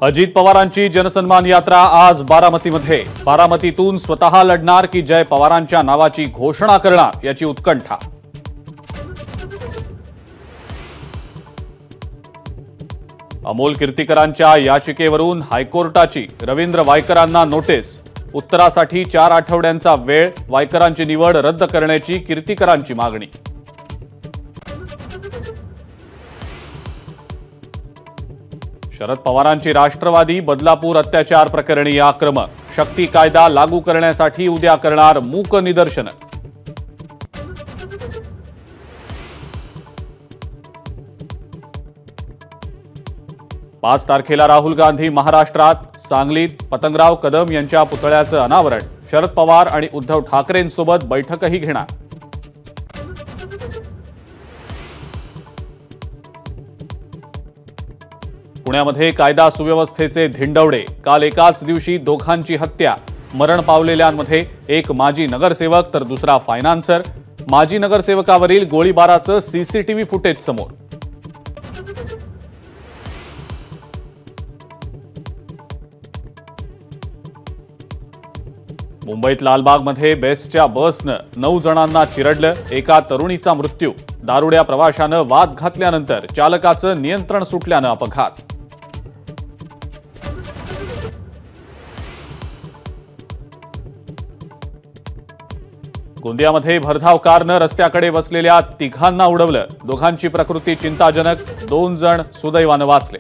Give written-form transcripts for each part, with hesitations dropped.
अजित पवारांची जनसन्मान यात्रा आज बारामतीमध्ये। बारामतीतून स्वतः लढणार की जय पवारांच्या नावाची घोषणा करणार याची उत्कंठा। अमोल कीर्तीकरांच्या याचिकेवरून हायकोर्टाची रवींद्र वायकरांना नोटीस। उत्तरासाठी 4 आठवड्यांचा वेळ। वायकरांची निवड रद्द करण्याची कीर्तीकरांची मागणी। शरद पवारांची राष्ट्रवादी बदलापूर अत्याचार प्रकरणी आक्रमक। शक्ती कायदा लागू करण्यासाठी उद्या करणार मूक निदर्शन। पाच तारखेला राहुल गांधी महाराष्ट्रात। सांगलीत पतंगराव कदम यांच्या पुतळ्याचं अनावरण। शरद पवार आणि उद्धव ठाकरेंसोबत बैठकही घेणार। पुण्यामध्ये कायदा सुव्यवस्थेचे धिंडवडे। काल एकाच दिवशी दोघांची हत्या। मरण पावलेल्यांमध्ये एक माजी नगरसेवक तर दुसरा फायनान्सर। माजी नगरसेवकावरील गोळीबाराचं सीसीटीव्ही फुटेज समोर। मुंबईत लालबागमध्ये बेस्टच्या बसनं 9 जणांना चिरडलं। एका तरुणीचा मृत्यू। दारुड्या प्रवाशानं वाद घातल्यानंतर चालकाचं नियंत्रण सुटल्यानं अपघात। गोंदियामध्ये भरधाव कारनं रस्त्याकडे बसलेल्या तिघांना उडवलं। दोघांची प्रकृती चिंताजनक। 2 जण सुदैवानं वाचले।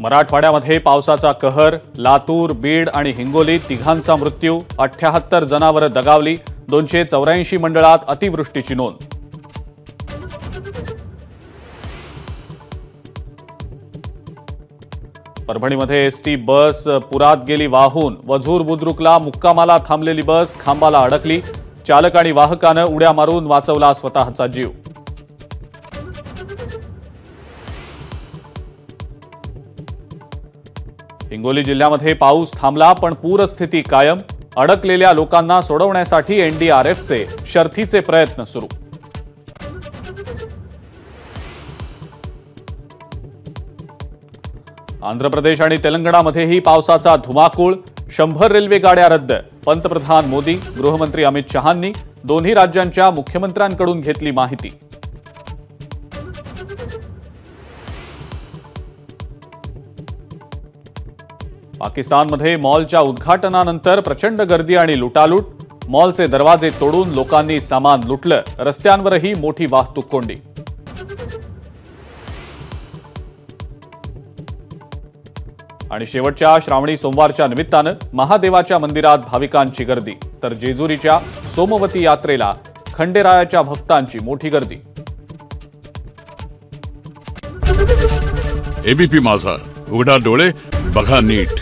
मराठवाड्यामध्ये पावसाचा कहर। लातूर, बीड आणि हिंगोलीत तिघांचा मृत्यू। 78 जनावरं दगावली। 284 मंडळात अतिवृष्टीची नोंद। परभणीमध्ये एसटी बस पुरात गेली वाहून। वझूर बुद्रुकला मुक्कामाला थांबलेली बस खांबाला अडकली। चालक आणि वाहकानं उड्या मारून वाचवला स्वतःचा जीव। हिंगोली जिल्ह्यामध्ये पाऊस थांबला पण पूरस्थिती कायम। अडकलेल्या लोकांना सोडवण्यासाठी एनडीआरएफचे शर्थीचे प्रयत्न सुरू। आंध्र प्रदेश आणि तेलंगणामध्येही पावसाचा धुमाकूळ। 100 रेल्वे गाड्या रद्द। पंतप्रधान मोदी, गृहमंत्री अमित शहांनी दोन्ही राज्यांच्या मुख्यमंत्र्यांकडून घेतली माहिती। पाकिस्तानमध्ये मॉलच्या उद्घाटनानंतर प्रचंड गर्दी आणि लुटालूट। मॉलचे दरवाजे तोडून लोकांनी सामान लुटलं। रस्त्यांवरही मोठी वाहतूक कोंडी। आणि शेवटच्या श्रावणी सोमवारच्या निमित्तानं महादेवाच्या मंदिरात भाविकांची गर्दी। तर जेजुरीच्या सोमवती यात्रेला खंडेरायाच्या भक्तांची मोठी गर्दी। एबीपी माझा, उघडा डोळे बघा नीट।